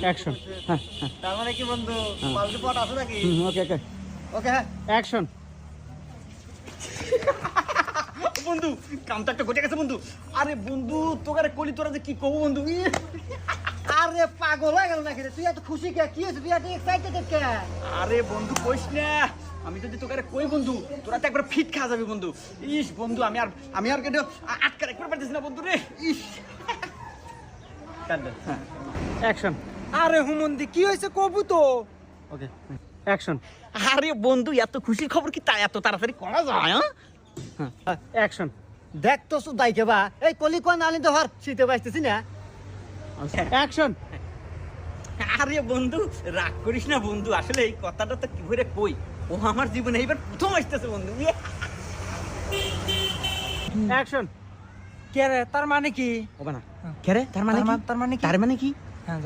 Action. হ্যাঁ হ্যাঁ। তার মানে কি বন্ধু পাল্টি পট আছে নাকি? ওকে ওকে ওকে হ্যাঁ অ্যাকশন। বন্ধু কামটা একটা ঘটে গেছে বন্ধু। আরে বন্ধু তোকারে কলি তোরা যে কি কব বন্ধু আরে পাগল হয়ে গেল নাকি রে? তুই এত খুশি কে? কি হয়েছে? তুই এত এক্সাইটেড কে? আরে বন্ধু কইস না, আমি যদি তোকারে কই বন্ধু তোরা তো একবার ফিট খা যাবি বন্ধু। ইস বন্ধু আমি আর কেটে আটকা রাখতে পারতেছি না বন্ধু রে। ইস কান্দে অ্যাকশন। আরে হুমন্দি কি হয়েছে কবু তো? ওকে অ্যাকশন। আরে বন্ধু এত খুশির খবর কি তাই এত তাড়াতাড়ি করা যায়? হ্যাঁ অ্যাকশন। দেখ তো সুদাই কে বা এই কলি কোন আলি তো হর শীতে বাইতেছি না। অ্যাকশন। আরে বন্ধু রাগ করিস না বন্ধু, আসলে এই কথাটা তো কি করে কই, ও আমার জীবনে এইবার প্রথম আসতেছে বন্ধু। অ্যাকশন। কে রে তার মানে কি? হবে না। কে রে? তার মানে কি? তার মানে কি? তার মানে কি? হ্যাঁ